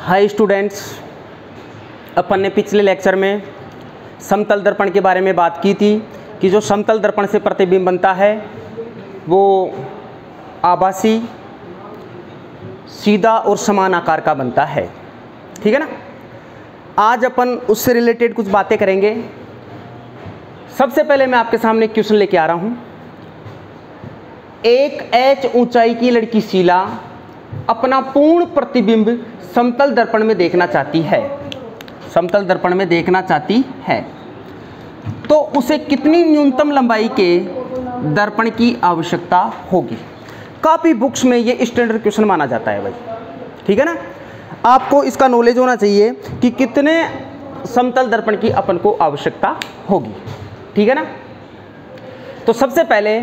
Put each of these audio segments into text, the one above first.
Hi students, अपन ने पिछले lecture में समतल दर्पण के बारे में बात की थी कि जो समतल दर्पण से प्रतिबिंब बनता है वो आभासी, सीधा और समान आकार का बनता है। ठीक है ना। आज अपन उससे रिलेटेड कुछ बातें करेंगे। सबसे पहले मैं आपके सामने एक क्वेश्चन लेके आ रहा हूँ। एक h ऊंचाई की लड़की शीला अपना पूर्ण प्रतिबिंब समतल दर्पण में देखना चाहती है। समतल दर्पण में देखना चाहती है तो उसे कितनी न्यूनतम लंबाई के दर्पण की आवश्यकता होगी। काफ़ी बुक्स में ये स्टैंडर्ड क्वेश्चन माना जाता है भाई। ठीक है ना। आपको इसका नॉलेज होना चाहिए कि कितने समतल दर्पण की अपन को आवश्यकता होगी। ठीक है ना। तो सबसे पहले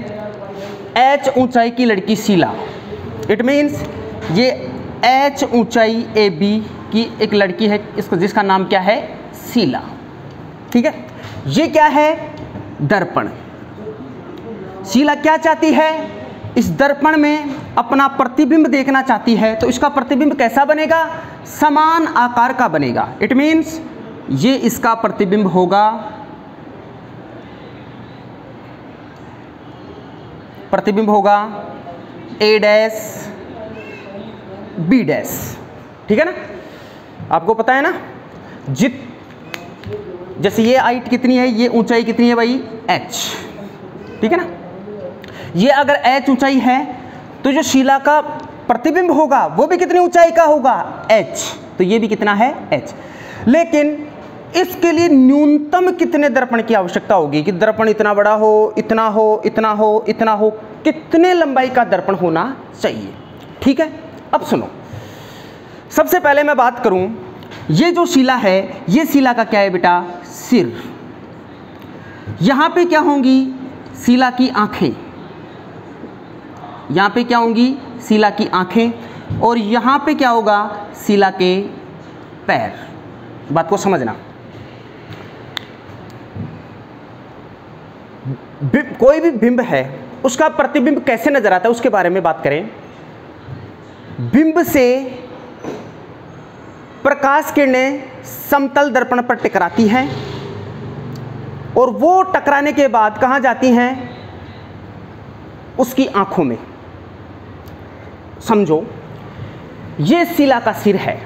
h ऊंचाई की लड़की शीला, इट मीन्स ये h ऊंचाई AB की एक लड़की है, इसको जिसका नाम क्या है, शीला। ठीक है। ये क्या है, दर्पण। शीला क्या चाहती है, इस दर्पण में अपना प्रतिबिंब देखना चाहती है। तो इसका प्रतिबिंब कैसा बनेगा, समान आकार का बनेगा। इट मीन्स ये इसका प्रतिबिंब होगा, प्रतिबिंब होगा A डैश B डैश। ठीक है ना। आपको पता है ना, जैसे ये हाइट कितनी है, ये ऊंचाई कितनी है भाई, h। ठीक है ना। ये अगर h ऊंचाई है तो जो शीला का प्रतिबिंब होगा वो भी कितनी ऊंचाई का होगा, h। तो ये भी कितना है, h। लेकिन इसके लिए न्यूनतम कितने दर्पण की आवश्यकता होगी कि दर्पण इतना बड़ा हो, इतना हो, इतना हो, इतना हो, कितने लंबाई का दर्पण होना चाहिए। ठीक है। अब सुनो, सबसे पहले मैं बात करूं, ये जो शीला है, ये शीला का क्या है बेटा, सिर। यहां पे क्या होंगी, शीला की आंखें। यहां पे क्या होंगी, शीला की आंखें। और यहां पे क्या होगा, शीला के पैर। बात को समझना। कोई भी बिंब है उसका प्रतिबिंब कैसे नजर आता है उसके बारे में बात करें। बिंब से प्रकाश किरणें समतल दर्पण पर टकराती हैं और वो टकराने के बाद कहां जाती हैं, उसकी आंखों में। समझो, ये शीला का सिर है।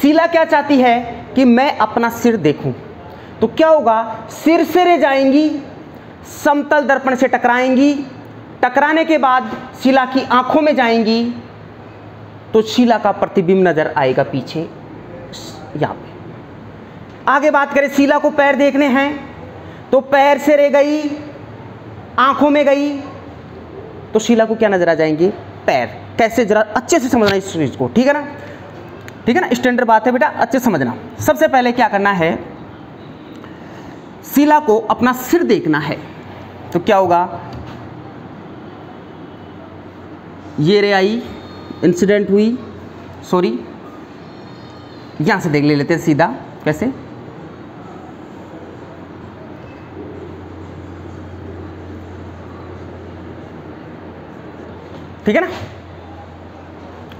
शीला क्या चाहती है कि मैं अपना सिर देखूं। तो क्या होगा, सिर से रे जाएंगी, समतल दर्पण से टकराएंगी, टकराने के बाद शीला की आंखों में जाएंगी तो शीला का प्रतिबिंब नजर आएगा पीछे यहां पे। आगे बात करें, शीला को पैर देखने हैं तो पैर से रे गई, आंखों में गई तो शीला को क्या नजर आ जाएंगे, पैर। कैसे, जरा अच्छे से समझना इस चीज को। ठीक है ना। ठीक है ना, स्टैंडर्ड बात है बेटा, अच्छे समझना। सबसे पहले क्या करना है, शीला को अपना सिर देखना है। तो क्या होगा, ये रे आई, इंसिडेंट हुई, सॉरी, यहां से देख लेते हैं सीधा। कैसे, ठीक है ना।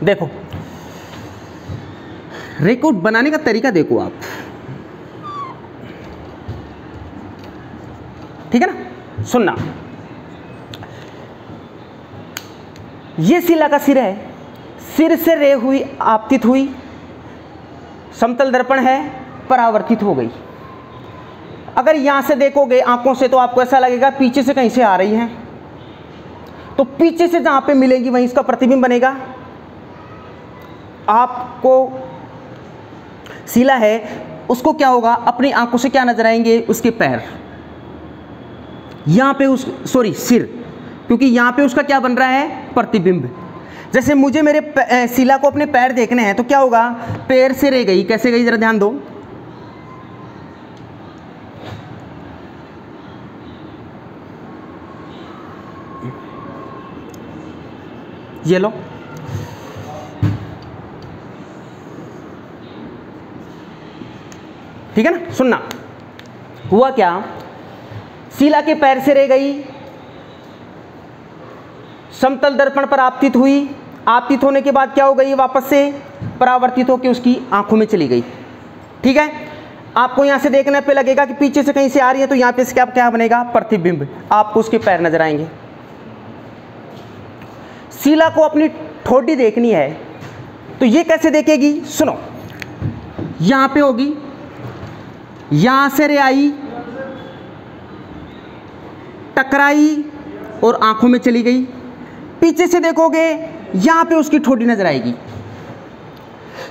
देखो, रिकॉर्ड बनाने का तरीका देखो आप। ठीक है ना। सुनना, ये शीला का सिर है, सिर से रे हुई, आपतित हुई, समतल दर्पण है, परावर्तित हो गई। अगर यहां से देखोगे आंखों से तो आपको ऐसा लगेगा पीछे से कहीं से आ रही है, तो पीछे से जहां पे मिलेंगी वहीं इसका प्रतिबिंब बनेगा। आपको शीला है, उसको क्या होगा, अपनी आंखों से क्या नजर आएंगे, उसके पैर। यहां पे उस, सॉरी, सिर, क्योंकि यहां पे उसका क्या बन रहा है, प्रतिबिंब। जैसे मुझे मेरे शीला को अपने पैर देखने हैं तो क्या होगा, पैर से रे गई, कैसे गई जरा ध्यान दो। ये लो, ठीक है ना। सुनना, हुआ क्या, शीला के पैर से रह गई, समतल दर्पण पर आपतित हुई, आपतित होने के बाद क्या हो गई, वापस से परावर्तित होकर उसकी आंखों में चली गई। ठीक है, आपको यहां से देखने पे लगेगा कि पीछे से कहीं से आ रही है, तो यहां पे इसका क्या बनेगा, प्रतिबिंब, आपको उसके पैर नजर आएंगे। शीला को अपनी ठोडी देखनी है, तो ये कैसे देखेगी, सुनो, यहां पे होगी, यहां से रे आई, टकराई और आंखों में चली गई। पीछे से देखोगे यहां पे उसकी ठोडी नजर आएगी।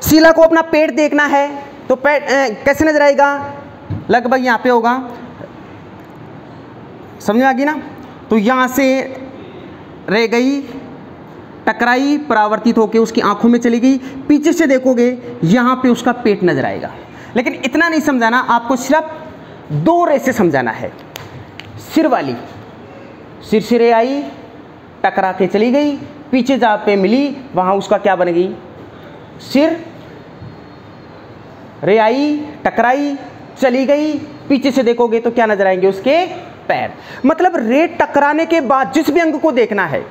शीला को अपना पेट देखना है, तो पेट कैसे नजर आएगा, लगभग यहां पे होगा, समझ में आ गई ना। तो यहां से रह गई, टकराई, परावर्तित होकर उसकी आंखों में चली गई। पीछे से देखोगे यहां पे उसका पेट नजर आएगा। लेकिन इतना नहीं समझाना, आपको सिर्फ 2 रे से समझाना है। सिर वाली, सिर से रे आई, टकरा के चली गई, पीछे जहां पे मिली वहां उसका क्या बन गई, सिर, रे आई, टकराई, चली गई, पीछे से देखोगे तो क्या नजर आएंगे, उसके पैर। मतलब रे टकराने के बाद जिस भी अंग को देखना है,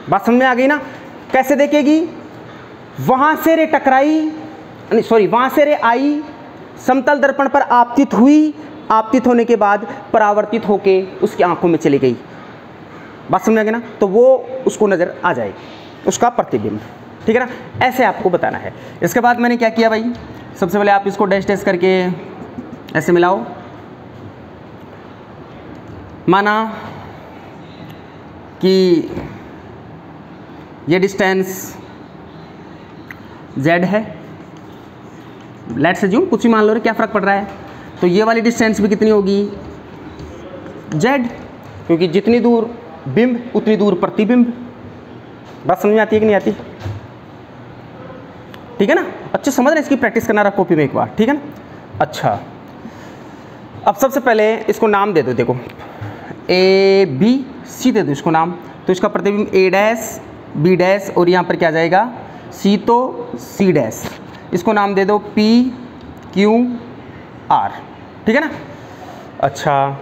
बात समझ में आ गई ना, कैसे देखेगी, वहां से रे टकराई, वहां से रे आई, समतल दर्पण पर आपतित हुई, आपतित होने के बाद परावर्तित होके उसकी आंखों में चली गई। बात समझ में आ गई ना, तो वो उसको नजर आ जाएगी, उसका प्रतिबिंब। ठीक है ना, ऐसे आपको बताना है। इसके बाद मैंने क्या किया भाई, सबसे पहले आप इसको डैश डैश करके ऐसे मिलाओ। माना कि ये डिस्टेंस z है, लेट्स अज्यूम, कुछ ही मान लो, क्या फ़र्क पड़ रहा है। तो ये वाली डिस्टेंस भी कितनी होगी, z, क्योंकि जितनी दूर बिंब उतनी दूर प्रतिबिंब। बात समझ में आती है कि नहीं आती, ठीक है ना। अच्छा समझ रहे, इसकी प्रैक्टिस करना रहा कॉपी में एक बार, ठीक है ना। अच्छा, अब सबसे पहले इसको नाम दे दो, देखो ए बी सी दे दो इसको नाम। तो इसका प्रतिबिंब ए डैश, बी डैश, और यहाँ पर क्या जाएगा, सी, तो सी डैश। इसको नाम दे दो पी क्यू आर, ठीक है ना। अच्छा,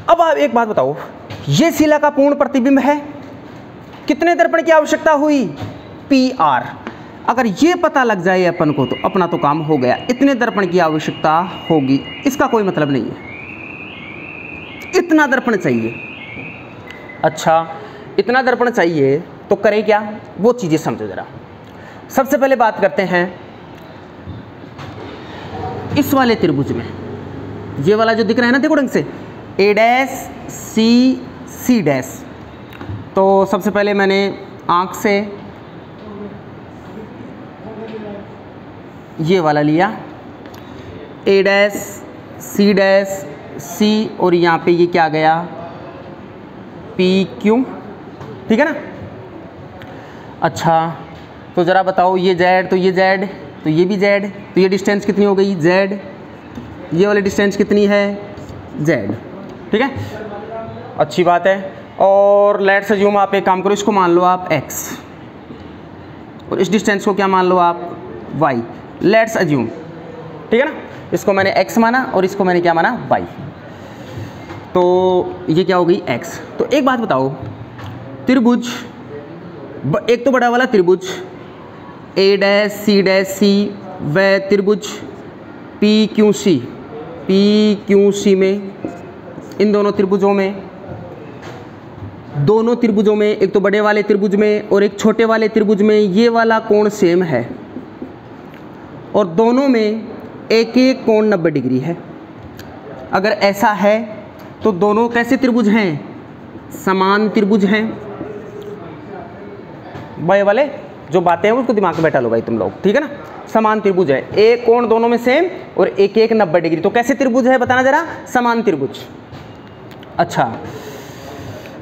अब आप एक बात बताओ, ये शीला का पूर्ण प्रतिबिंब है, कितने दर्पण की आवश्यकता हुई, पी आर। अगर ये पता लग जाए अपन को तो अपना तो काम हो गया, इतने दर्पण की आवश्यकता होगी, इसका कोई मतलब नहीं है, इतना दर्पण चाहिए। अच्छा, इतना दर्पण चाहिए तो करें क्या, वो चीज़ें समझो जरा। सबसे पहले बात करते हैं इस वाले त्रिभुज में, ये वाला जो दिख रहा है ना, देखो ढंग से, ए डैश सी सी डैश। तो सबसे पहले मैंने आंख से ये वाला लिया, ए डैश सी डैश सी, और यहाँ पे ये क्या गया, पी क्यू, ठीक है ना। अच्छा, तो ज़रा बताओ, ये जेड, तो ये जेड, तो ये भी जेड, तो ये डिस्टेंस कितनी हो गई, जेड, ये वाली डिस्टेंस कितनी है, जेड, ठीक है, अच्छी बात है। और लेट्स अज्यूम, आप एक काम करो, इसको मान लो आप x, और इस डिस्टेंस को क्या मान लो आप, y, लेट्स अज्यूम, ठीक है ना। इसको मैंने x माना और इसको मैंने क्या माना, y, तो ये क्या हो गई, x। तो एक बात बताओ, त्रिभुज, एक तो बड़ा वाला त्रिभुज ए डैश सी व त्रिभुज पी क्यू सी में, इन दोनों त्रिभुजों में, एक तो बड़े वाले त्रिभुज में और एक छोटे वाले त्रिभुज में ये वाला कोण सेम है, और दोनों में एक एक कोण 90 डिग्री है। अगर ऐसा है तो दोनों कैसे त्रिभुज हैं, समान त्रिभुज हैं। भाई वाले जो बातें हैं उसको दिमाग में बैठा लो भाई तुम लोग, ठीक है ना। समान त्रिभुज है, एक कोण दोनों में सेम और एक एक 90 डिग्री, तो कैसे त्रिभुज है बताना जरा, समान त्रिभुज। अच्छा,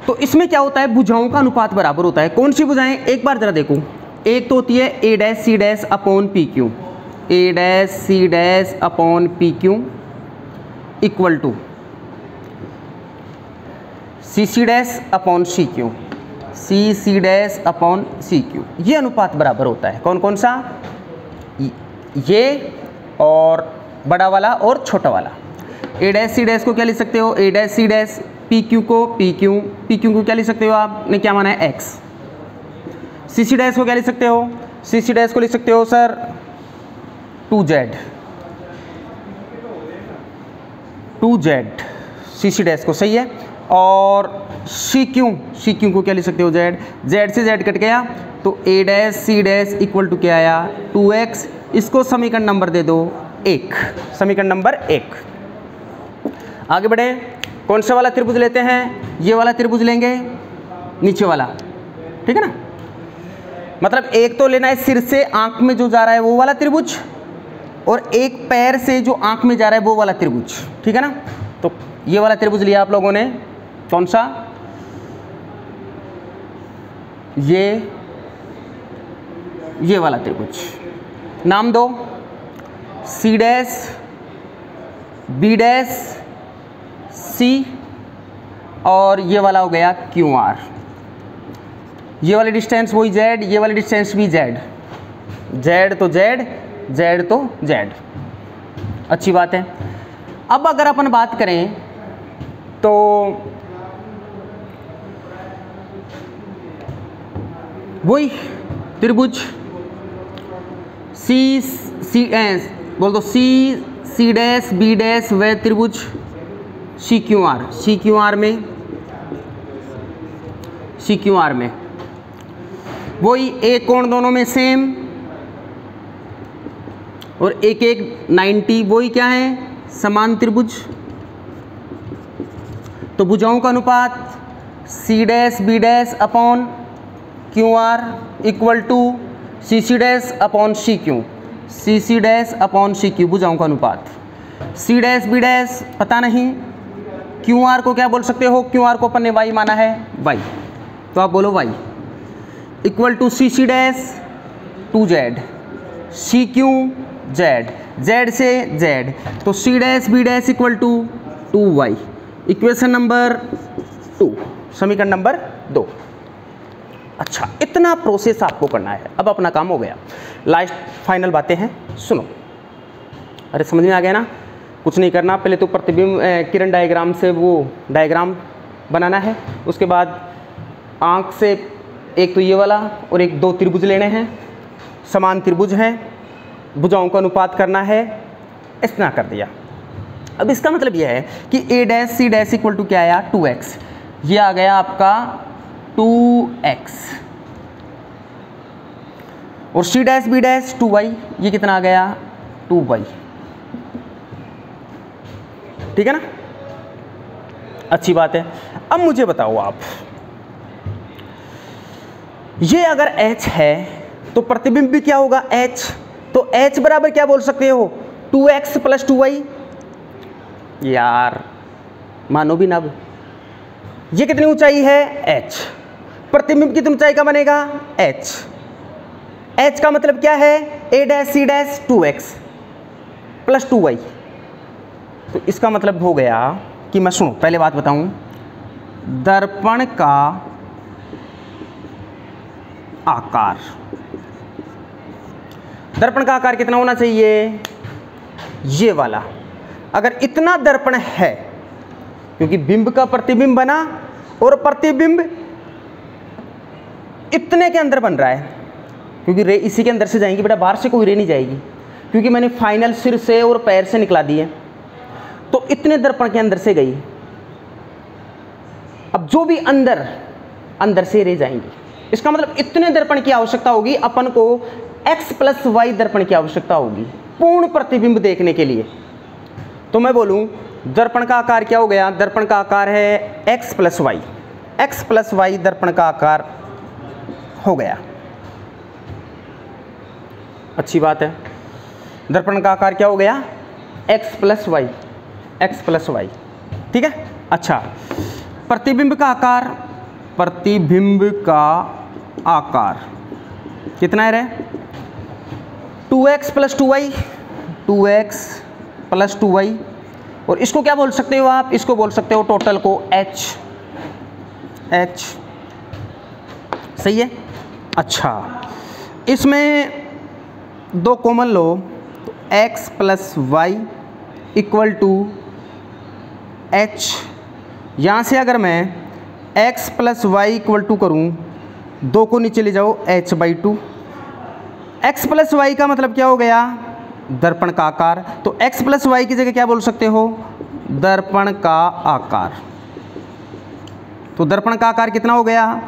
तो इसमें क्या होता है, भुजाओं का अनुपात बराबर होता है। कौन सी भुजाएं, एक बार जरा देखो, एक तो होती है A dash C dash upon P Q, A dash C dash upon P Q equal to C C dash upon C Q, C C dash upon C Q. ये अनुपात बराबर होता है, कौन कौन सा, ये और बड़ा वाला और छोटा वाला। ए डैश सी डैश को क्या लिख सकते हो, A dash C dash P Q को पी क्यू को क्या लिख सकते हो आपने क्या माना है एक्स। सी सी डैश को क्या लिख सकते हो, सी सी डैश को लिख सकते हो सर 2z, 2z सी सी डैश को, सही है। और सी क्यू को क्या लिख सकते हो z, z से z कट गया तो a dash C dash equal to क्या आया 2x। इसको समीकरण नंबर दे दो 1, समीकरण नंबर 1। आगे बढ़े, कौन सा वाला त्रिभुज लेते हैं, ये वाला त्रिभुज लेंगे, नीचे वाला, ठीक है ना। मतलब एक तो लेना है सिर से आंख में जो जा रहा है वो वाला त्रिभुज, और एक पैर से जो आंख में जा रहा है वो वाला त्रिभुज, ठीक है ना। तो ये वाला त्रिभुज लिया आप लोगों ने, कौन सा, ये वाला त्रिभुज, नाम दो सी डैश बी डैश सी, और ये वाला हो गया क्यू आर। ये वाली डिस्टेंस वही z, ये वाली डिस्टेंस भी z, z तो z, z तो z, अच्छी बात है। अब अगर अपन बात करें तो वही त्रिभुज सी बोल दो सी डैश बी डैश व त्रिभुज सी क्यू आर में वही एक कोण दोनों में सेम, और एक 90, वही क्या है समान त्रिभुज। तो भुजाओं का अनुपात c dash b dash upon q r equal to C C dash upon C Q, C C dash upon C q, भुजाओं का अनुपात। सी डैश बी डैश पता नहीं, क्यू आर को क्या बोल सकते हो, क्यू आर को अपन ने वाई माना है, वाई, तो आप बोलो y equal to C C dash 2z, c q z, z से z, तो c dash b dash equal to 2y, equation number 2, समीकरण नंबर 2। अच्छा, इतना प्रोसेस आपको करना है, अब अपना काम हो गया। लास्ट फाइनल बातें हैं, सुनो। अरे समझ में आ गया ना, कुछ नहीं करना, पहले तो प्रतिबिंब किरण डायग्राम से वो डायग्राम बनाना है, उसके बाद आँख से एक तो ये वाला और एक 2 त्रिभुज लेने हैं, समान त्रिभुज हैं, भुजाओं का अनुपात करना है, इतना कर दिया। अब इसका मतलब यह है कि a dash C dash equal to क्या आया 2x, ये आ गया आपका 2x, और सी डैश बी डैश 2y, ये कितना आ गया 2y, ठीक है ना, अच्छी बात है। अब मुझे बताओ आप, ये अगर h है तो प्रतिबिंब भी क्या होगा h, तो h बराबर क्या बोल सकते हो 2x प्लस 2y। यार मानो भी नब, ये कितनी ऊंचाई है h, प्रतिबिंब कितनी ऊंचाई का बनेगा h, h का मतलब क्या है a dash C dash 2x plus 2y। तो इसका मतलब हो गया कि मैं सुनो पहले बात बताऊं, दर्पण का आकार, दर्पण का आकार कितना होना चाहिए, ये वाला। अगर इतना दर्पण है, क्योंकि बिंब का प्रतिबिंब बना और प्रतिबिंब इतने के अंदर बन रहा है, क्योंकि रे इसी के अंदर से जाएंगी बेटा, बाहर से कोई रे नहीं जाएगी, क्योंकि मैंने फाइनल सिर से और पैर से निकला दी है, तो इतने दर्पण के अंदर से गई। अब जो भी अंदर से रे जाएंगी, इसका मतलब इतने दर्पण की आवश्यकता होगी अपन को, x प्लस वाई दर्पण की आवश्यकता होगी पूर्ण प्रतिबिंब देखने के लिए। तो मैं बोलूं दर्पण का आकार क्या हो गया, दर्पण का आकार है x प्लस वाई दर्पण का आकार हो गया, अच्छी बात है। दर्पण का आकार क्या हो गया x प्लस वाई, ठीक है। अच्छा, प्रतिबिंब का आकार कितना है रे 2x प्लस 2y, और इसको क्या बोल सकते हो आप, इसको बोल सकते हो टोटल को h, सही है। अच्छा, इसमें 2 कॉमन लो, तो x plus y equal to h यहाँ से अगर मैं x plus y equal to करूँ, 2 को नीचे ले जाओ h/2। x प्लस वाई का मतलब क्या हो गया? दर्पण का आकार। तो x प्लस वाई की जगह क्या बोल सकते हो? दर्पण का आकार। तो दर्पण का आकार कितना हो गया?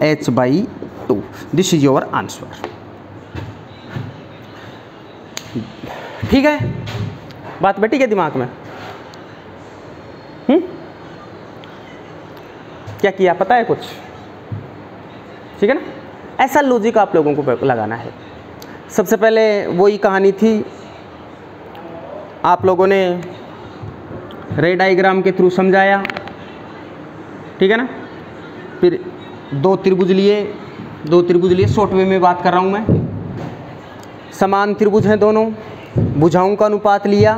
h/2। This is your answer. ठीक है, बात बैठी क्या दिमाग में? क्या किया पता है कुछ? ठीक है ना, ऐसा लॉजिक आप लोगों को लगाना है। सबसे पहले वही कहानी थी, आप लोगों ने रे डायग्राम के थ्रू समझाया, ठीक है ना। फिर दो त्रिभुज लिए, शॉर्ट वे में बात कर रहा हूँ मैं। समान त्रिभुज हैं दोनों, भुजाओं का अनुपात लिया।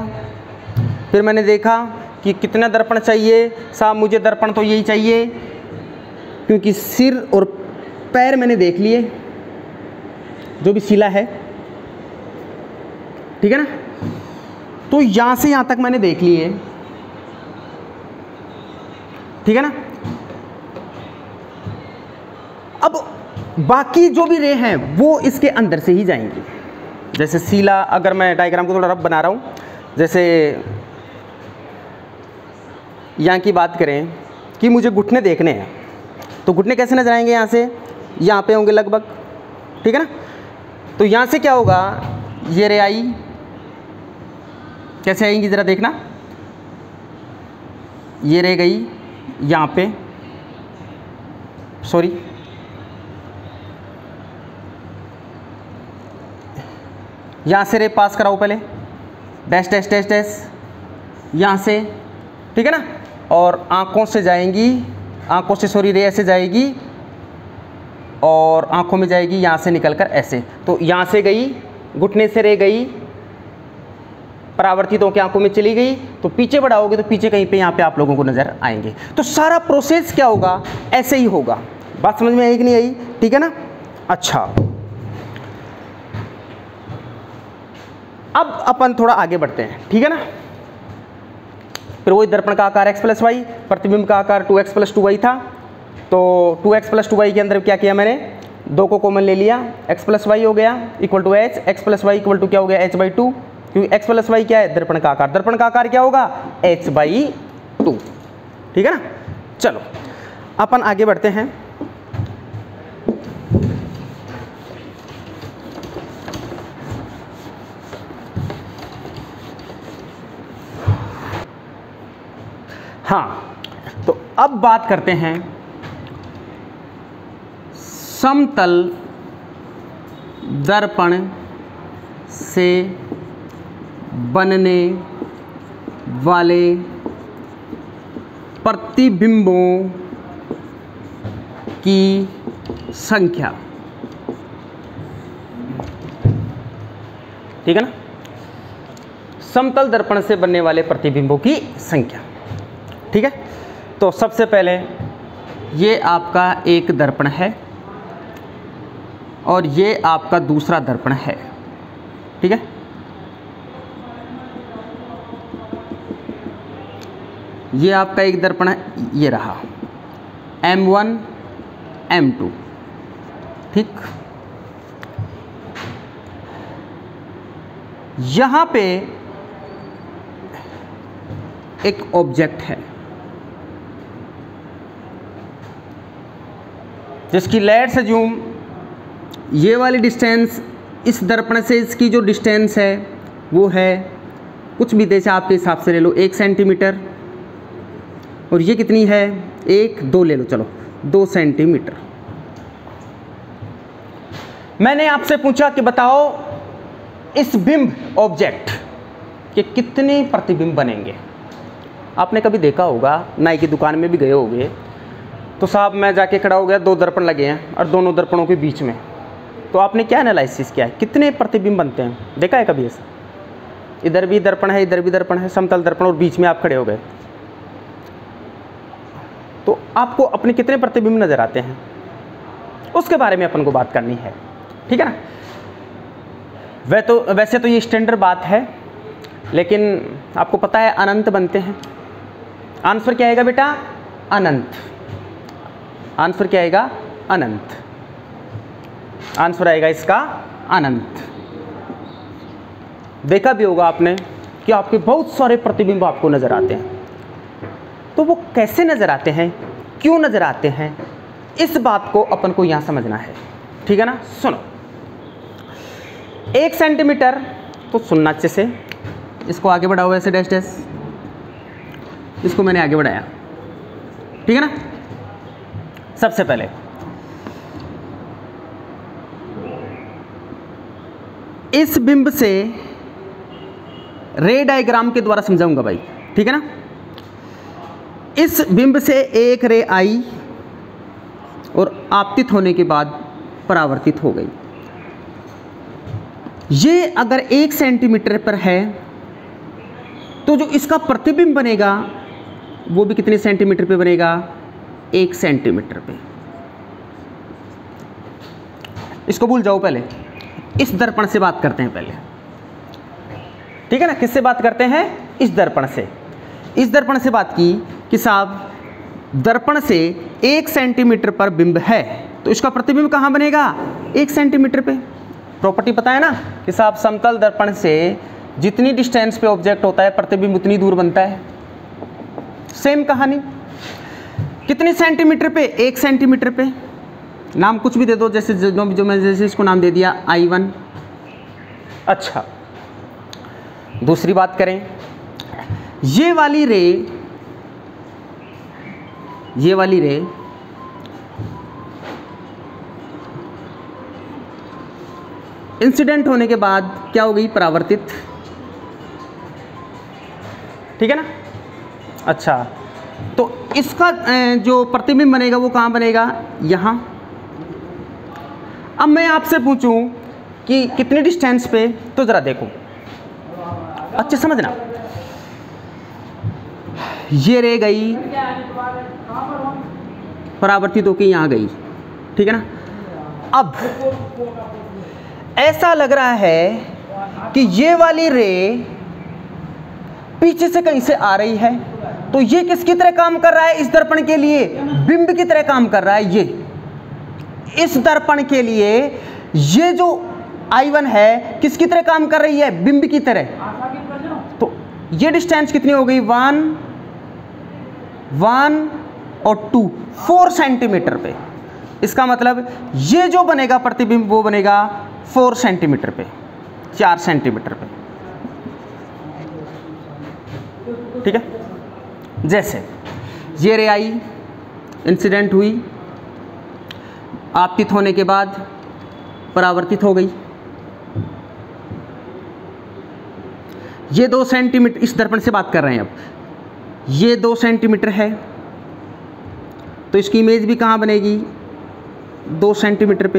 फिर मैंने देखा कि कितना दर्पण चाहिए। साहब मुझे दर्पण तो यही चाहिए, क्योंकि सिर और पैर मैंने देख लिए, जो भी शिला है, ठीक है ना। तो यहाँ से यहाँ तक मैंने देख लिए, ठीक है ना। अब बाकी जो भी रे हैं वो इसके अंदर से ही जाएंगी। जैसे शिला, अगर मैं डायग्राम को थोड़ा रफ बना रहा हूँ, जैसे यहाँ की बात करें कि मुझे घुटने देखने हैं, तो घुटने कैसे नजर आएंगे? यहाँ से यहाँ पे होंगे लगभग, ठीक है ना। तो यहाँ से क्या होगा? ये रे आई, कैसे आएंगी ज़रा देखना। ये रे गई यहाँ पे, सॉरी, यहाँ से रे पास कराओ पहले, डैश डैश डैश डैश, यहाँ से, ठीक है ना। और आँखों से जाएंगी, आँखों से सॉरी रे ऐसे जाएगी और आँखों में जाएगी यहाँ से निकलकर ऐसे। तो यहाँ से गई, घुटने से रे गई, परावर्तितों की आँखों में चली गई, तो पीछे बढ़ाओगे तो पीछे कहीं पे यहाँ पे आप लोगों को नज़र आएंगे। तो सारा प्रोसेस क्या होगा? ऐसे ही होगा। बात समझ में आई कि नहीं आई? ठीक है ना। अच्छा, अब अपन थोड़ा आगे बढ़ते हैं, ठीक है ना। फिर वही दर्पण का आकार x प्लस वाई, प्रतिबिंब का आकार 2x प्लस 2y था। तो 2x प्लस 2y के अंदर क्या किया मैंने? 2 को कॉमन ले लिया, x प्लस वाई हो गया equal to h, x plus y equal to क्या हो गया? h/2, क्योंकि x प्लस वाई क्या है? दर्पण का आकार। दर्पण का आकार क्या होगा? h/2, ठीक है ना। चलो अपन आगे बढ़ते हैं। हाँ, तो अब बात करते हैं समतल दर्पण से बनने वाले प्रतिबिंबों की संख्या, ठीक है ना। समतल दर्पण से बनने वाले प्रतिबिंबों की संख्या, ठीक है। तो सबसे पहले ये आपका एक दर्पण है और ये आपका दूसरा दर्पण है, ठीक है। ये आपका एक दर्पण है, ये रहा M1 M2, ठीक। यहाँ पे एक ऑब्जेक्ट है जिसकी लेट्स अज्यूम ये वाली डिस्टेंस इस दर्पण से इसकी जो डिस्टेंस है वो है कुछ भी, जैसे आपके हिसाब से ले लो 1 सेंटीमीटर, और ये कितनी है? 1 2 ले लो, चलो 2 सेंटीमीटर। मैंने आपसे पूछा कि बताओ इस बिंब ऑब्जेक्ट के कितने प्रतिबिंब बनेंगे। आपने कभी देखा होगा, नाई की दुकान में भी गए होंगे, तो साहब मैं जाके खड़ा हो गया, 2 दर्पण लगे हैं और दोनों दर्पणों के बीच में, तो आपने क्या एनालिसिस किया है? कितने प्रतिबिंब बनते हैं? देखा है कभी ऐसा? इधर भी दर्पण है, इधर भी दर्पण है, समतल दर्पण, और बीच में आप खड़े हो गए, तो आपको अपने कितने प्रतिबिंब नजर आते हैं? उसके बारे में अपन को बात करनी है, ठीक है ना। वैसे तो ये स्टैंडर्ड बात है, लेकिन आपको पता है अनंत बनते हैं। आंसर क्या आएगा बेटा? अनंत। आंसर क्या आएगा? अनंत। आंसर आएगा इसका अनंत। देखा भी होगा आपने कि आपके बहुत सारे प्रतिबिंब आपको नजर आते हैं, तो वो कैसे नजर आते हैं, क्यों नजर आते हैं, इस बात को अपन को यहां समझना है। ठीक है ना? सुनो, 1 सेंटीमीटर तो सुनना अच्छे से, इसको आगे बढ़ाओ ऐसे डैश डैश, इसको मैंने आगे बढ़ाया। ठीक है ना? सबसे पहले इस बिंब से रे डायग्राम के द्वारा समझाऊंगा भाई। ठीक है ना? इस बिंब से एक रे आई और आपतित होने के बाद परावर्तित हो गई। ये अगर 1 सेंटीमीटर पर है तो जो इसका प्रतिबिंब बनेगा वो भी कितने सेंटीमीटर पे बनेगा? 1 सेंटीमीटर पे। इसको भूल जाओ, पहले इस दर्पण से बात करते हैं पहले। ठीक है ना? किससे बात करते हैं? इस दर्पण से। इस दर्पण से बात की कि साहब दर्पण से 1 सेंटीमीटर पर बिंब है तो इसका प्रतिबिंब कहाँ बनेगा? 1 सेंटीमीटर पे। प्रॉपर्टी पता है ना कि साहब समतल दर्पण से जितनी डिस्टेंस पे ऑब्जेक्ट होता है प्रतिबिंब उतनी दूर बनता है। सेम कहानी, कितनी सेंटीमीटर पे? 1 सेंटीमीटर पे। नाम कुछ भी दे दो, जैसे जो मैं जैसे इसको नाम दे दिया I1। अच्छा, दूसरी बात करें, ये वाली रे इंसिडेंट होने के बाद क्या हो गई? परावर्तित। ठीक है ना? अच्छा, तो इसका जो प्रतिबिंब बनेगा वो कहाँ बनेगा? यहाँ। अब मैं आपसे पूछूं कि कितनी डिस्टेंस पे, तो जरा देखो अच्छे समझना। ये रे गई, परावर्तित होकर यहाँ गई। ठीक है ना? अब ऐसा लग रहा है कि ये वाली रे पीछे से कहीं से आ रही है, तो ये किसकी तरह काम कर रहा है? इस दर्पण के लिए बिंब की तरह काम कर रहा है। ये इस दर्पण के लिए ये जो I1 है किसकी तरह काम कर रही है? बिंब की तरह। तो ये डिस्टेंस कितनी हो गई? 1 और 2, 4 सेंटीमीटर पे। इसका मतलब ये जो बनेगा प्रतिबिंब वो बनेगा 4 सेंटीमीटर पे, 4 सेंटीमीटर पे। ठीक है? जैसे ये रे आई, इंसिडेंट हुई, आपतित होने के बाद परावर्तित हो गई। ये 2 सेंटीमीटर, इस दर्पण से बात कर रहे हैं अब, ये 2 सेंटीमीटर है तो इसकी इमेज भी कहाँ बनेगी? 2 सेंटीमीटर पे।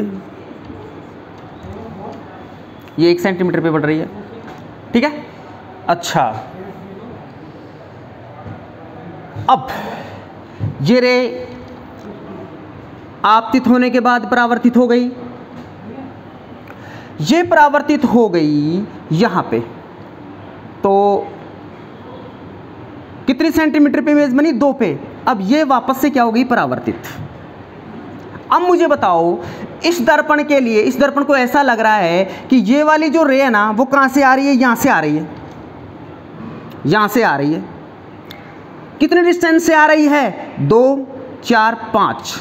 ये 1 सेंटीमीटर पे बढ़ रही है। ठीक है? अच्छा, अब ये रे आपतित होने के बाद परावर्तित हो गई। ये परावर्तित हो गई यहां पे, तो कितनी सेंटीमीटर पे इमेज बनी? 2 पे। अब ये वापस से क्या हो गई? परावर्तित। अब मुझे बताओ, इस दर्पण के लिए, इस दर्पण को ऐसा लग रहा है कि ये वाली जो रे है ना वो कहां से आ रही है? यहां से आ रही है, यहां से आ रही है। कितने डिस्टेंस से आ रही है? 2, 4, 5।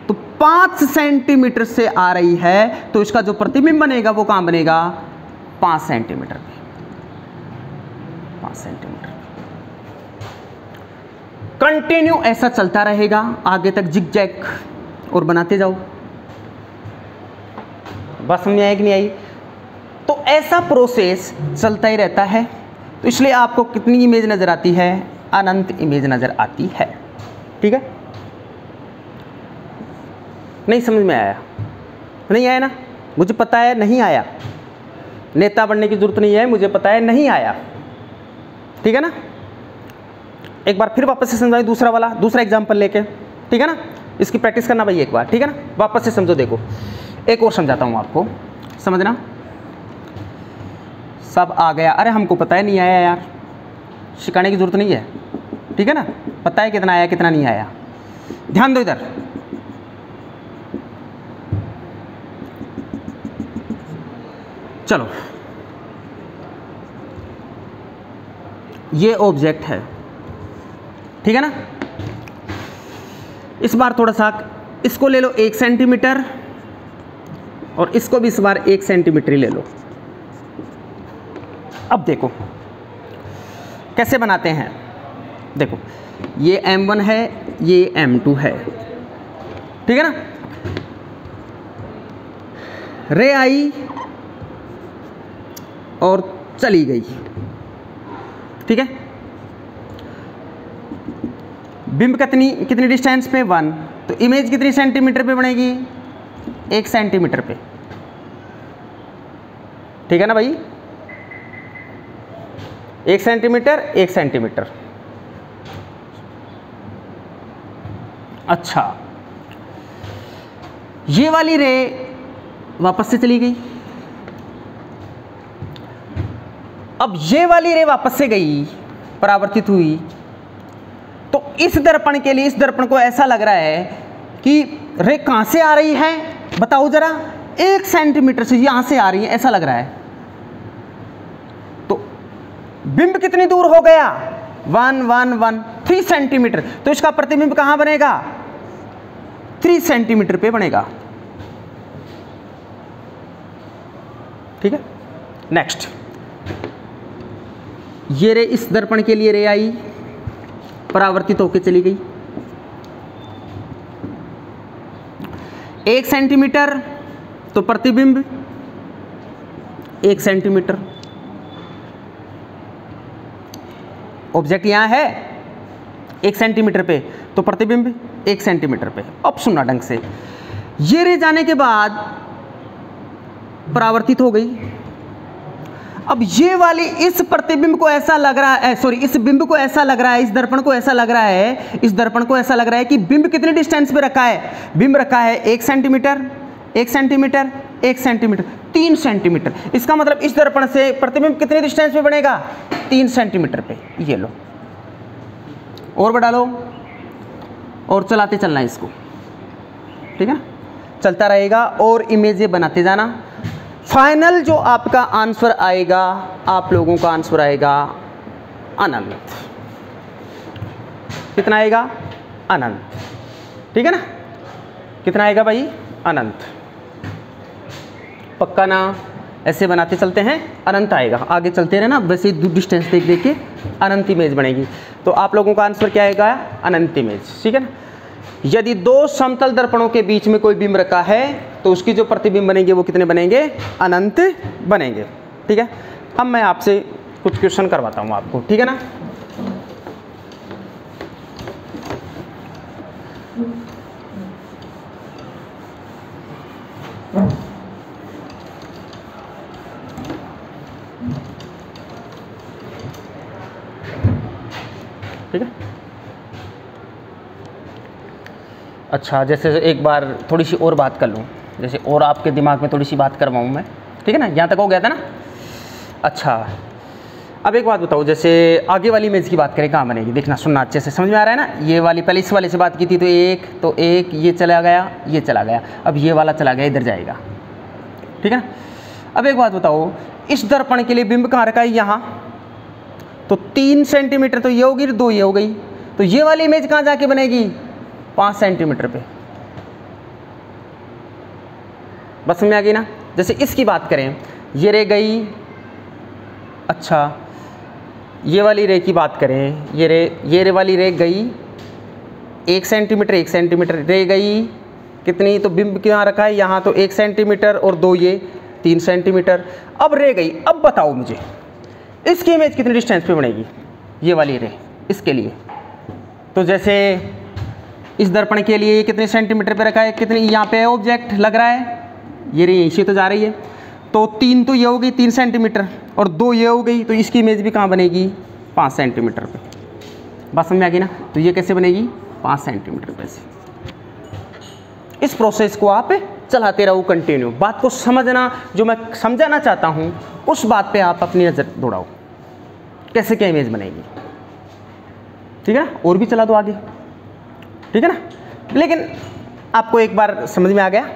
तो 5 सेंटीमीटर से आ रही है तो इसका जो प्रतिबिंब बनेगा वो कहां बनेगा? 5 सेंटीमीटर पे, 5 सेंटीमीटर। कंटिन्यू ऐसा चलता रहेगा आगे तक, जिग जैग और बनाते जाओ। बस समझ में आई कि नहीं आई? तो ऐसा प्रोसेस चलता ही रहता है। तो इसलिए आपको कितनी इमेज नजर आती है? अनंत इमेज नजर आती है। ठीक है? नहीं समझ में आया? नहीं आया ना? मुझे पता है नहीं आया, नेता बनने की जरूरत नहीं है, मुझे पता है नहीं आया। ठीक है ना? एक बार फिर वापस से समझाओ, दूसरा एग्जाम्पल लेके। ठीक है ना? इसकी प्रैक्टिस करना भाई एक बार। ठीक है ना? वापस से समझो। देखो एक और समझाता हूँ आपको, समझना। सब आ गया? अरे हमको पता है नहीं आया यार, सिखाने की जरूरत नहीं है। ठीक है ना, पता है कितना आया कितना नहीं आया। ध्यान दो इधर, चलो ये ऑब्जेक्ट है, ठीक है ना। इस बार थोड़ा सा इसको ले लो 1 सेंटीमीटर और इसको भी इस बार 1 सेंटीमीटर ही ले लो। अब देखो कैसे बनाते हैं, देखो ये M1 है, ये M2 है, ठीक है ना। रे आई और चली गई, ठीक है। बिंब कितनी डिस्टेंस पे 1, तो इमेज कितनी सेंटीमीटर पे बनेगी 1 सेंटीमीटर पे, ठीक है ना भाई। 1 सेंटीमीटर 1 सेंटीमीटर। अच्छा, ये वाली रे वापस से चली गई। अब ये वाली रे वापस से गई, परावर्तित हुई, तो इस दर्पण के लिए, इस दर्पण को ऐसा लग रहा है कि रे कहां से आ रही है, बताओ जरा, 1 सेंटीमीटर से यहां से आ रही है, ऐसा लग रहा है। तो बिंब कितनी दूर हो गया 1 1 1 3 सेंटीमीटर, तो इसका प्रतिबिंब कहां बनेगा 3 सेंटीमीटर पे बनेगा, ठीक है। नेक्स्ट, ये रे इस दर्पण के लिए रे आई, परावर्तित होकर चली गई 1 सेंटीमीटर, तो प्रतिबिंब 1 सेंटीमीटर। ऑब्जेक्ट यहां है 1 सेंटीमीटर पे, तो प्रतिबिंब 1 सेंटीमीटर पे। अब सुनना ढंग से, ये रे जाने के बाद परावर्तित हो गई। अब ये वाली इस प्रतिबिंब को ऐसा लग रहा है, सॉरी इस बिंब को ऐसा लग रहा है, इस दर्पण को ऐसा लग रहा है, इस दर्पण को ऐसा लग रहा है कि बिंब कितनी डिस्टेंस पे रखा है, बिंब रखा है 1 सेंटीमीटर 1 सेंटीमीटर 1 सेंटीमीटर 3 सेंटीमीटर। इसका मतलब इस दर्पण से प्रतिबिंब कितनी डिस्टेंस पे बनेगा 3 सेंटीमीटर पे। ये लो और बढ़ा लो और चलाते चलना इसको, ठीक है ना, चलता रहेगा और इमेजें बनाते जाना। फाइनल जो आपका आंसर आएगा, आप लोगों का आंसर आएगा अनंत। कितना आएगा अनंत, ठीक है ना, कितना आएगा भाई अनंत। पक्का ना, ऐसे बनाते चलते हैं अनंत आएगा, आगे चलते रहना, वैसे डिस्टेंस देख देख के अनंत इमेज बनेगी। तो आप लोगों का आंसर क्या आएगा अनंत इमेज, ठीक है ना। यदि 2 समतल दर्पणों के बीच में कोई बिंब रखा है तो उसकी जो प्रतिबिंब बनेंगे वो कितने बनेंगे अनंत बनेंगे, ठीक है। अब मैं आपसे कुछ क्वेश्चन करवाता हूँ आपको, ठीक है ना। ठीक है, अच्छा जैसे एक बार थोड़ी सी और बात कर लूँ, जैसे और आपके दिमाग में थोड़ी सी बात करवाऊँ मैं, ठीक है ना, यहाँ तक हो गया था ना। अच्छा अब एक बात बताओ, जैसे आगे वाली इमेज की बात करें कहाँ बनेगी, देखना सुनना अच्छे से, समझ में आ रहा है ना। ये वाली पहले इस वाले से बात की थी, तो एक ये चला गया, ये चला गया, अब ये वाला चला गया, इधर जाएगा, ठीक है ना। अब एक बात बताओ, इस दर्पण के लिए बिंब कहाँ रखा है यहाँ, तो 3 सेंटीमीटर तो ये होगी, 2 ये हो गई, तो ये वाली इमेज कहाँ जाके बनेगी 5 सेंटीमीटर पे। बस समझ में आ गई ना। जैसे इसकी बात करें, ये रे गई, अच्छा ये वाली रे की बात करें, ये रे वाली रे गई 1 सेंटीमीटर 1 सेंटीमीटर रे गई कितनी, तो बिंब कहाँ रखा है यहाँ, तो 1 सेंटीमीटर और 2 ये 3 सेंटीमीटर। अब रे गई, अब बताओ मुझे इसकी इमेज कितनी डिस्टेंस पे बनेगी, ये वाली रे इसके लिए। तो जैसे इस दर्पण के लिए कितने सेंटीमीटर पे रखा है, कितनी यहाँ पे ऑब्जेक्ट लग रहा है, ये रे यहीं से तो जा रही है, तो 3 तो ये हो गई 3 सेंटीमीटर और 2 ये हो गई, तो इसकी इमेज भी कहाँ बनेगी 5 सेंटीमीटर पे। बात समझ में आ गई ना। तो ये कैसे बनेगी 5 सेंटीमीटर पे से। इस प्रोसेस को आप चलाते रहो कंटिन्यू, बात को समझना, जो मैं समझाना चाहता हूँ उस बात पे आप अपनी नज़र दौड़ाओ, कैसे क्या इमेज बनेगी, ठीक है ना, और भी चला दो आगे, ठीक है ना, लेकिन आपको एक बार समझ में आ गया,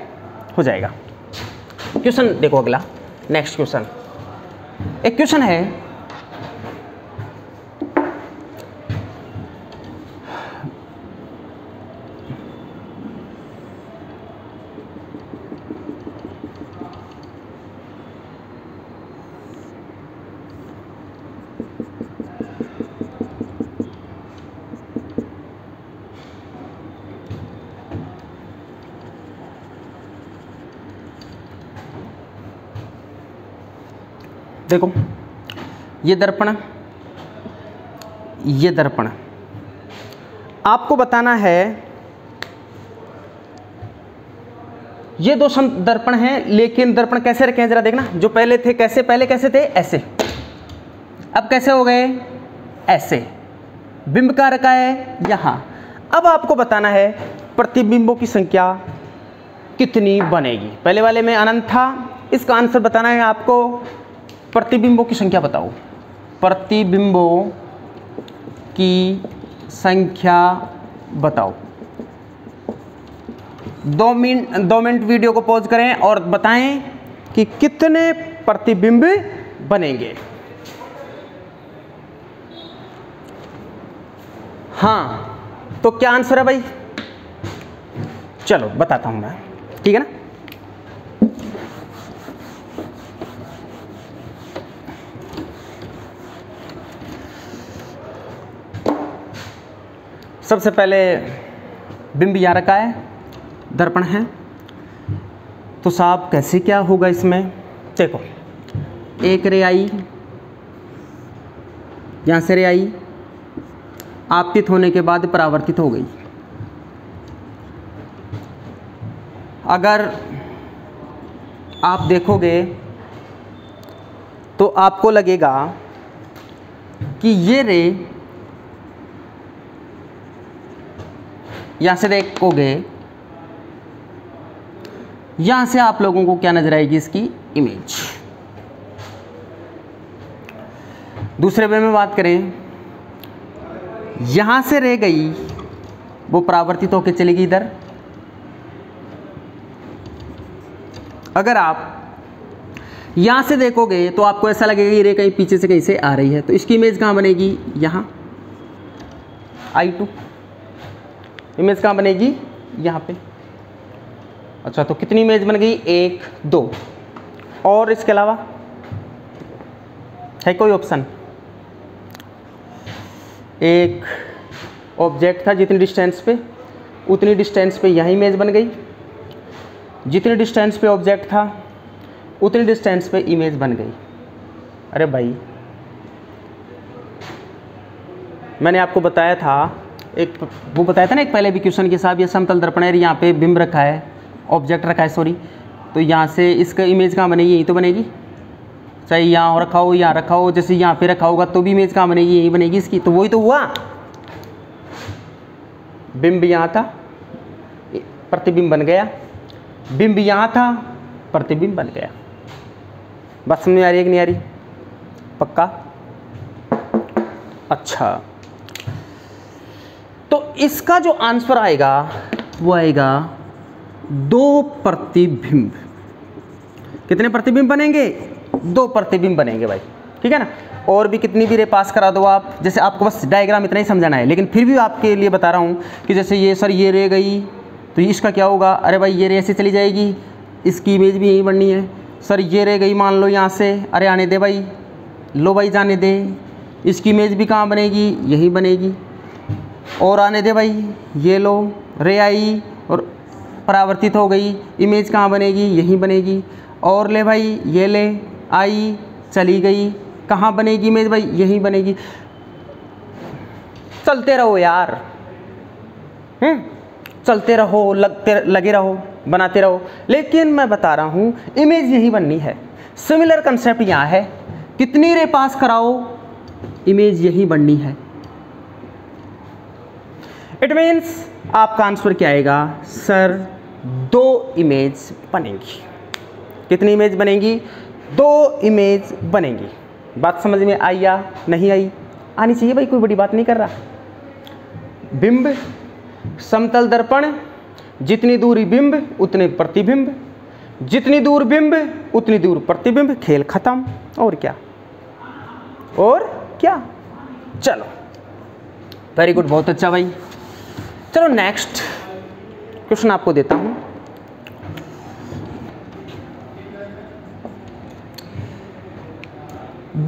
हो जाएगा। क्वेश्चन देखो अगला, नेक्स्ट क्वेश्चन, एक क्वेश्चन है, देखो ये दर्पण, ये दर्पण, आपको बताना है ये दो दर्पण हैं, लेकिन दर्पण कैसे रखे हैं जरा देखना। जो पहले थे कैसे, पहले कैसे थे, ऐसे, अब कैसे हो गए, ऐसे। बिंब का रखा है यहां। अब आपको बताना है प्रतिबिंबों की संख्या कितनी बनेगी। पहले वाले में अनंत था, इसका आंसर बताना है आपको। प्रतिबिंबों की संख्या बताओ, प्रतिबिंबों की संख्या बताओ। 2 मिनट वीडियो को पॉज करें और बताएं कि कितने प्रतिबिंब बनेंगे। हाँ, तो क्या आंसर है भाई, चलो बताता हूं मैं, ठीक है ना। सबसे पहले बिंब यहाँ रखा है, दर्पण है, तो साहब कैसे क्या होगा इसमें, देखो एक रे आई, यहाँ से रे आई, आपतित होने के बाद परावर्तित हो गई। अगर आप देखोगे तो आपको लगेगा कि ये रे, यहाँ से देखोगे, यहाँ से आप लोगों को क्या नजर आएगी, इसकी इमेज। दूसरे वे में बात करें, यहाँ से रह गई, वो परावर्तित होकर चलेगी इधर। अगर आप यहाँ से देखोगे तो आपको ऐसा लगेगा ये रे कहीं पीछे से कहीं से आ रही है, तो इसकी इमेज कहाँ बनेगी, यहाँ I2। इमेज कहाँ बनेगी, यहाँ पे। अच्छा, तो कितनी इमेज बन गई, 1 2, और इसके अलावा है कोई ऑप्शन। एक ऑब्जेक्ट था, जितनी डिस्टेंस पे उतनी डिस्टेंस पे यही इमेज बन गई, जितनी डिस्टेंस पे ऑब्जेक्ट था उतनी डिस्टेंस पे इमेज बन गई। अरे भाई, मैंने आपको बताया था, एक वो बताया था ना एक पहले भी क्वेश्चन के साथ, ये समतल दर्पण है, यहाँ पे बिंब रखा है, ऑब्जेक्ट रखा है, सॉरी, तो यहाँ से इसका इमेज कहाँ बनेगी, यही तो बनेगी। चाहे यहाँ रखा हो, यहाँ रखा हो, जैसे यहाँ पे रखा होगा तो भी इमेज कहाँ बनेगी, यही बनेगी इसकी। तो वही तो हुआ, बिंब यहाँ था, प्रतिबिंब बन गया, बिंब यहाँ था, प्रतिबिंब बन गया। बात समझ में आ रही है कि नहीं आ रही, पक्का। अच्छा, तो इसका जो आंसर आएगा वो आएगा 2 प्रतिबिंब। कितने प्रतिबिंब बनेंगे, 2 प्रतिबिंब बनेंगे भाई, ठीक है ना। और भी कितनी भी रे पास करा दो आप, जैसे आपको बस डायग्राम इतना ही समझाना है, लेकिन फिर भी आपके लिए बता रहा हूँ कि जैसे ये सर ये रे गई तो इसका क्या होगा, अरे भाई ये रे ऐसे चली जाएगी, इसकी इमेज भी यही बननी है। सर ये रे गई मान लो यहाँ से, अरे आने दे भाई, लो भाई जाने दे, इसकी इमेज भी कहाँ बनेगी, यही बनेगी। और आने दे भाई, ये लो रे आई और परावर्तित हो गई, इमेज कहाँ बनेगी, यही बनेगी। और ले भाई, ये ले आई, चली गई, कहाँ बनेगी इमेज भाई, यही बनेगी। चलते रहो यार, चलते रहो, लगे रहो, बनाते रहो, लेकिन मैं बता रहा हूँ इमेज यही बननी है। सिमिलर कंसेप्ट यहाँ है, कितनी रे पास कराओ, इमेज यही बननी है। इट मीन्स आपका आंसर क्या आएगा, सर 2 इमेज बनेंगी। कितनी इमेज बनेंगी, 2 इमेज बनेंगी। बात समझ में आई या नहीं आई, आनी चाहिए भाई, कोई बड़ी बात नहीं कर रहा। बिंब, समतल दर्पण, जितनी दूरी बिंब उतने प्रतिबिंब, जितनी दूर बिंब उतनी दूर प्रतिबिंब, खेल खत्म। और क्या, और क्या। चलो वेरी गुड, बहुत अच्छा भाई। चलो नेक्स्ट क्वेश्चन आपको देता हूं।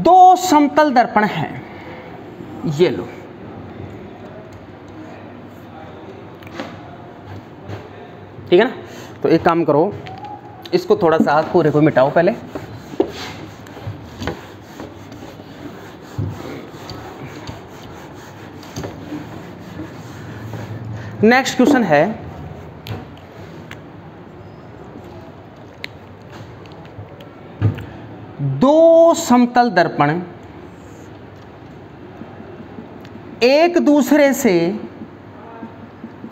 दो समतल दर्पण हैं, ये लो, ठीक है ना। तो एक काम करो, इसको थोड़ा सा पूरे को मिटाओ पहले। नेक्स्ट क्वेश्चन है, दो समतल दर्पण एक दूसरे से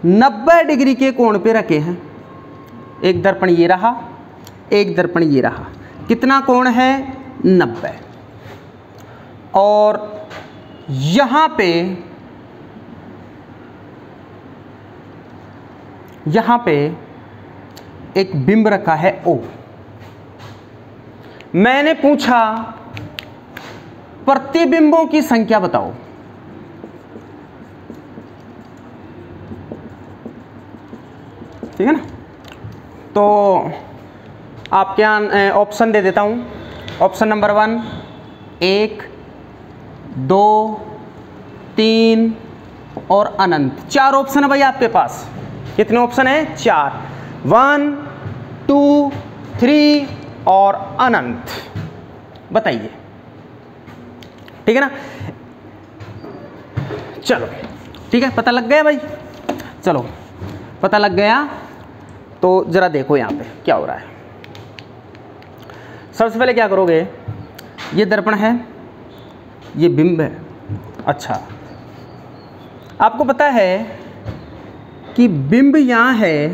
90 डिग्री के कोण पे रखे हैं। एक दर्पण ये रहा, एक दर्पण ये रहा। कितना कोण है? 90। और यहां पे एक बिंब रखा है O। मैंने पूछा प्रतिबिंबों की संख्या बताओ। ठीक है ना। तो आपके यहाँ ऑप्शन दे देता हूं। ऑप्शन नंबर 1 1, 2, 3 और अनंत। 4 ऑप्शन है भाई आपके पास। कितने ऑप्शन है? 4। 1, 2, 3 और अनंत। बताइए, ठीक है ना। चलो ठीक है, पता लग गया भाई। चलो पता लग गया तो जरा देखो यहाँ पे क्या हो रहा है। सबसे पहले क्या करोगे, ये दर्पण है, ये बिंब है। अच्छा, आपको पता है कि बिंब यहाँ है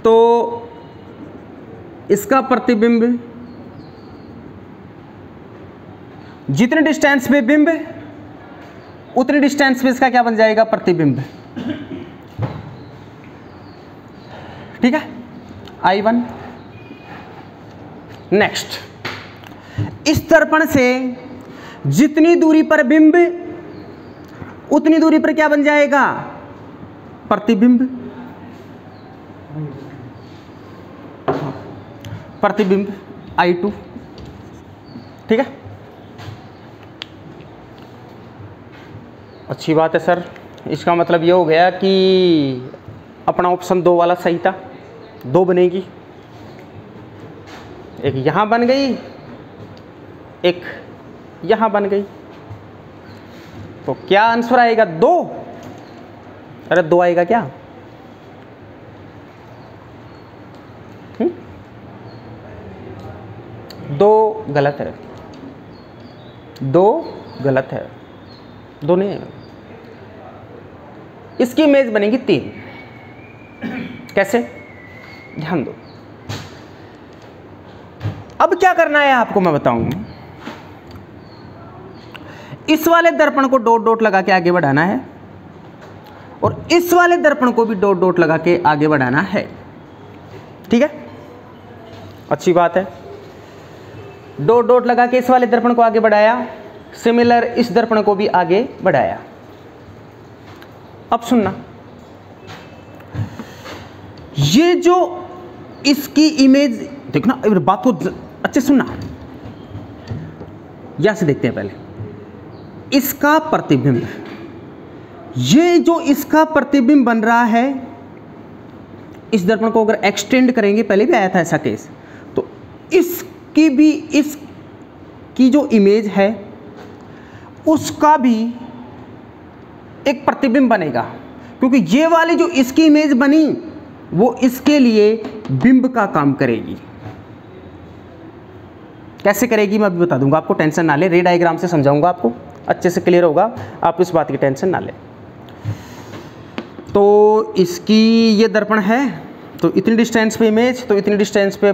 तो इसका प्रतिबिंब जितने डिस्टेंस पे बिंब उतनी डिस्टेंस पे इसका क्या बन जाएगा? प्रतिबिंब। ठीक है, I1। नेक्स्ट, इस दर्पण से जितनी दूरी पर बिंब उतनी दूरी पर क्या बन जाएगा? प्रतिबिंब। प्रतिबिंब I2। ठीक है, अच्छी बात है सर। इसका मतलब ये हो गया कि अपना ऑप्शन 2 वाला सही था। 2 बनेगी, एक यहां बन गई, एक यहां बन गई। तो क्या आंसर आएगा? 2। अरे 2 आएगा क्या? 2 गलत है, 2 गलत है, 2 नहीं है। इसकी इमेज बनेगी 3। कैसे? ध्यान दो। अब क्या करना है आपको मैं बताऊं। इस वाले दर्पण को डॉट डॉट लगा के आगे बढ़ाना है और इस वाले दर्पण को भी डॉट डॉट लगा के आगे बढ़ाना है। ठीक है, अच्छी बात है। डॉट डॉट लगा के इस वाले दर्पण को आगे बढ़ाया, सिमिलर इस दर्पण को भी आगे बढ़ाया। अब सुनना, ये जो इसकी इमेज देखना, बात को अच्छे सुनना। यहां से देखते हैं पहले इसका प्रतिबिंब। ये जो इसका प्रतिबिंब बन रहा है, इस दर्पण को अगर एक्सटेंड करेंगे, पहले भी आया था ऐसा केस, तो इसकी भी इसकी जो इमेज है उसका भी एक प्रतिबिंब बनेगा, क्योंकि ये वाली जो इसकी इमेज बनी वो इसके लिए बिंब का काम करेगी। कैसे करेगी मैं अभी बता दूंगा आपको, टेंशन ना ले। रे डायग्राम से समझाऊंगा आपको, अच्छे से क्लियर होगा, आप इस बात की टेंशन ना ले। तो इसकी ये दर्पण है तो इतनी डिस्टेंस पे इमेज, तो इतनी डिस्टेंस पे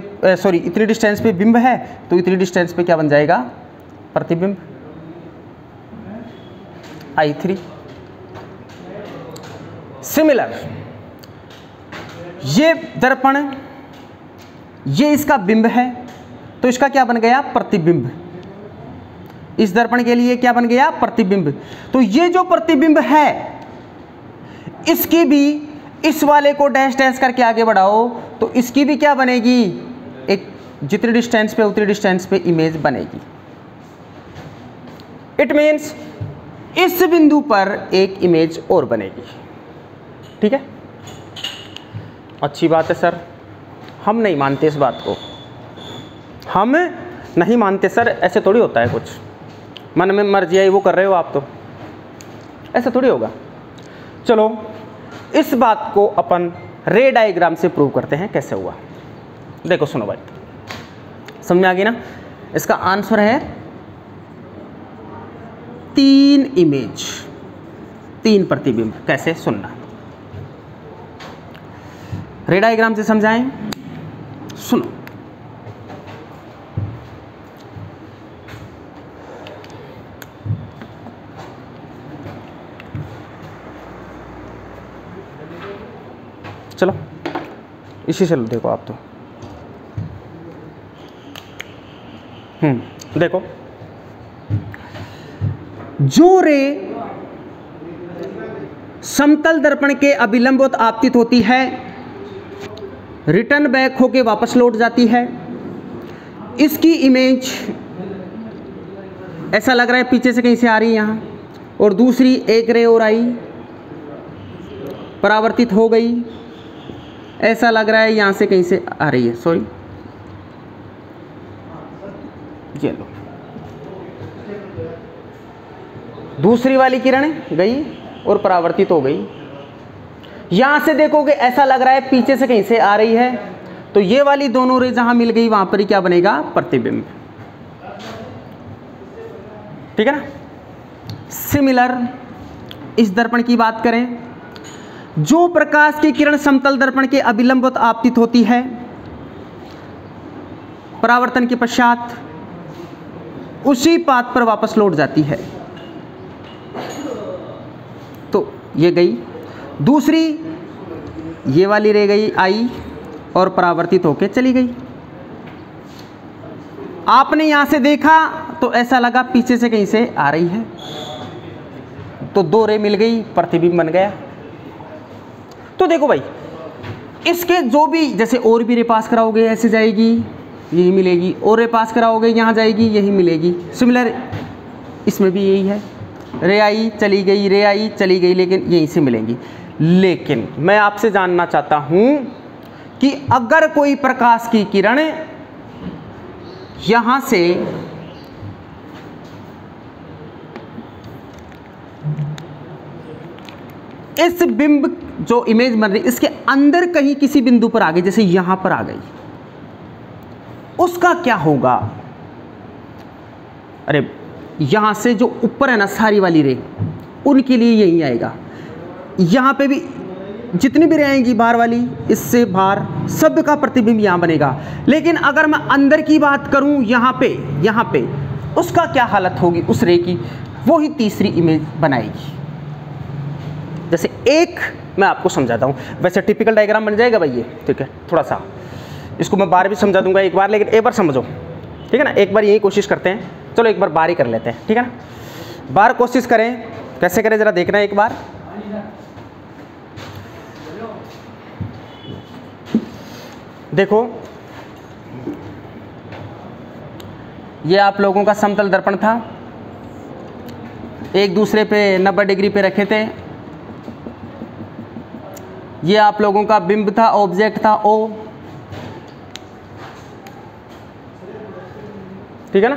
इतनी डिस्टेंस पे बिंब है, तो इतनी डिस्टेंस पे क्या बन जाएगा? प्रतिबिंब। I3। सिमिलर ये दर्पण, ये इसका बिंब है, तो इसका क्या बन गया? प्रतिबिंब। इस दर्पण के लिए क्या बन गया? प्रतिबिंब। तो ये जो प्रतिबिंब है इसकी भी, इस वाले को डैश डैश करके आगे बढ़ाओ तो इसकी भी क्या बनेगी? एक जितनी डिस्टेंस पे उतनी डिस्टेंस पे इमेज बनेगी। इट मीन्स इस बिंदु पर एक इमेज और बनेगी। ठीक है, अच्छी बात है सर, हम नहीं मानते इस बात को, हम नहीं मानते सर, ऐसे थोड़ी होता है कुछ, मन में मर्जी आई वो कर रहे हो आप, तो ऐसा थोड़ी होगा। चलो इस बात को अपन रे डायग्राम से प्रूव करते हैं कैसे हुआ। देखो सुनो भाई, समझ में आ गई ना? इसका आंसर है 3 इमेज, 3 प्रतिबिंब। कैसे? सुनना, रे डायग्राम से समझाएं, सुनो। चलो इसी से देखो आप तो, देखो जो रे समतल दर्पण के अभिलंबवत आपतित होती है, रिटर्न बैक होके वापस लौट जाती है, इसकी इमेज ऐसा लग रहा है पीछे से कहीं से आ रही है यहाँ, और दूसरी एक रे और आई, परावर्तित हो गई, ऐसा लग रहा है यहाँ से कहीं से आ रही है, सॉरी ये लो, दूसरी वाली किरण गई और परावर्तित हो गई। यहां से देखोगे ऐसा लग रहा है पीछे से कहीं से आ रही है, तो ये वाली दोनों रे जहां मिल गई वहां पर ही क्या बनेगा? प्रतिबिंब। ठीक है ना? सिमिलर इस दर्पण की बात करें, जो प्रकाश की किरण समतल दर्पण के अभिलंबवत आपतित होती है, परावर्तन के पश्चात उसी पाथ पर वापस लौट जाती है, तो ये गई। दूसरी ये वाली रे गई, आई और परावर्तित होके चली गई। आपने यहां से देखा तो ऐसा लगा पीछे से कहीं से आ रही है, तो 2 रे मिल गई, प्रतिबिंब बन गया। तो देखो भाई, इसके जो भी, जैसे और भी रे पास कराओगे ऐसे जाएगी, यही मिलेगी, और रे पास कराओगे यहाँ जाएगी, यही मिलेगी। सिमिलर इसमें भी यही है, रे आई चली गई, रे आई चली गई, लेकिन यहीं से मिलेंगी। लेकिन मैं आपसे जानना चाहता हूं कि अगर कोई प्रकाश की किरण यहां से इस बिंब जो इमेज बन रही इसके अंदर कहीं किसी बिंदु पर आ गई, जैसे यहां पर आ गई, उसका क्या होगा? अरे यहां से जो ऊपर है ना सारी वाली रे, उनके लिए यही आएगा। यहां पे भी जितनी भी रे आएंगी बाहर वाली, इससे बाहर, सब का प्रतिबिंब यहां बनेगा। लेकिन अगर मैं अंदर की बात करूं, यहां पे उसका क्या हालत होगी उस रे की? वो ही तीसरी इमेज बनाएगी। जैसे एक मैं आपको समझाता हूं, वैसे टिपिकल डायग्राम बन जाएगा भाई ये, ठीक है? थोड़ा सा इसको मैं बार भी समझा दूंगा एक बार, लेकिन एक बार समझो, ठीक है ना? एक बार यही कोशिश करते हैं, चलो एक बार बार ही कर लेते हैं, ठीक है ना? बार कोशिश करें, कैसे करें जरा देखना एक बार। देखो ये आप लोगों का समतल दर्पण था, एक दूसरे पे 90 डिग्री पे रखे थे। ये आप लोगों का बिंब था, ऑब्जेक्ट था ओ, ठीक है ना?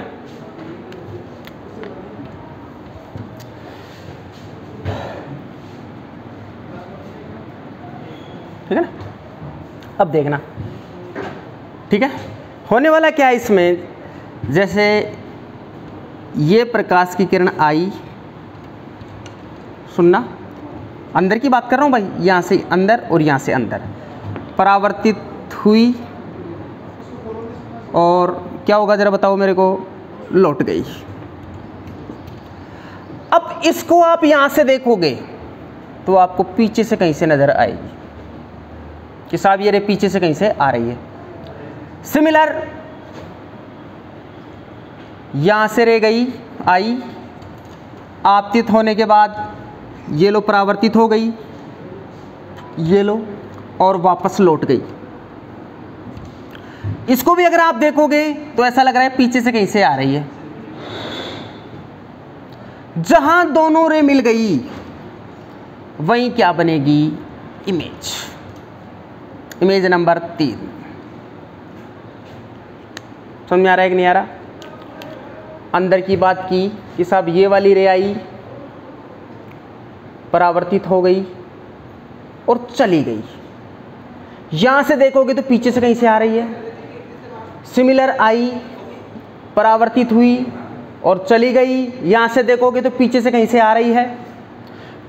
ठीक है ना? अब देखना, ठीक है? होने वाला क्या है इसमें, जैसे ये प्रकाश की किरण आई, सुनना, अंदर की बात कर रहा हूँ भाई, यहाँ से अंदर और यहाँ से अंदर, परावर्तित हुई और क्या होगा जरा बताओ मेरे को? लौट गई। अब इसको आप यहां से देखोगे तो आपको पीछे से कहीं से नजर आएगी कि साहब ये रे पीछे से कहीं से आ रही है। सिमिलर यहां से रे गई आई, आपतित होने के बाद ये लो परावर्तित हो गई, ये लो और वापस लौट गई। इसको भी अगर आप देखोगे तो ऐसा लग रहा है पीछे से कहीं से आ रही है। जहां दोनों रे मिल गई वहीं क्या बनेगी, इमेज। इमेज नंबर 3 समझ में आ रहा है कि नहीं आ रहा? अंदर की बात की कि साहब ये वाली रे आई, परावर्तित हो गई और चली गई। यहां से देखोगे तो पीछे से कहीं से आ रही है। सिमिलर आई, परावर्तित हुई और चली गई। यहां से देखोगे तो पीछे से कहीं से आ रही है।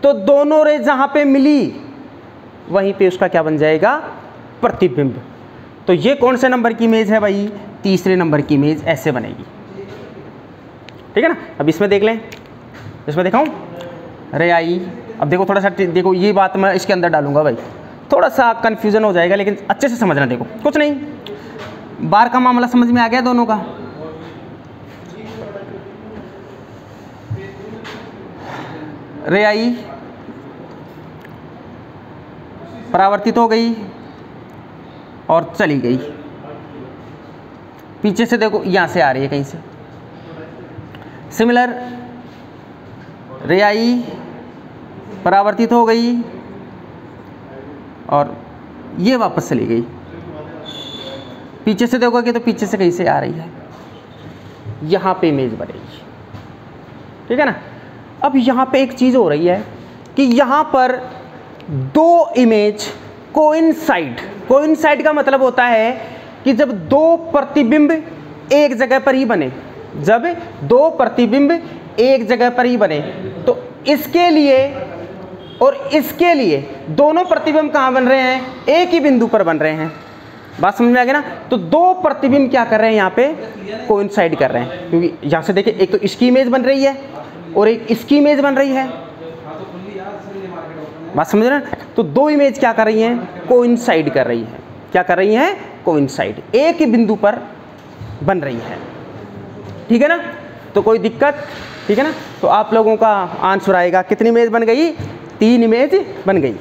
तो दोनों रे जहां पे मिली वहीं पे उसका क्या बन जाएगा, प्रतिबिंब। तो ये कौन से नंबर की इमेज है भाई, तीसरे नंबर की इमेज ऐसे बनेगी। ठीक है ना? अब इसमें देख लें, इसमें दिखाऊं, रे आई। अब देखो थोड़ा सा, देखो ये बात मैं इसके अंदर डालूंगा भाई, थोड़ा सा कंफ्यूजन हो जाएगा, लेकिन अच्छे से समझना। देखो कुछ नहीं, बार का मामला समझ में आ गया दोनों का। रे आई, परावर्तित हो गई और चली गई। पीछे से देखो यहां से आ रही है कहीं से। सिमिलर रे आई, परावर्तित हो गई और ये वापस चली गई। पीछे से देखोगे तो पीछे से कहीं से आ रही है, यहां पे इमेज बनेगी। ठीक है ना? अब यहां पे एक चीज हो रही है कि यहां पर दो इमेज कोइंसाइड। कोइंसाइड का मतलब होता है कि जब दो प्रतिबिंब एक जगह पर ही बने, जब दो प्रतिबिंब एक जगह पर ही बने, तो इसके लिए और इसके लिए दोनों प्रतिबिंब कहाँ बन रहे हैं, एक ही बिंदु पर बन रहे हैं। बात समझ में आ गई ना? तो दो प्रतिबिंब क्या कर रहे हैं, यहाँ पे कोइंसाइड कर रहे हैं, क्योंकि यहाँ से देखिए एक तो इसकी इमेज बन रही है और एक इसकी इमेज बन रही है। बात समझ रहे हैं? तो दो इमेज क्या कर रही हैं, कोइंसाइड कर रही है। क्या कर रही हैं, कोइंसाइड, एक ही बिंदु पर बन रही है। ठीक है ना? तो कोई दिक्कत? ठीक है ना? तो आप लोगों का आंसर आएगा, कितनी इमेज बन गई, 3 इमेज बन गई।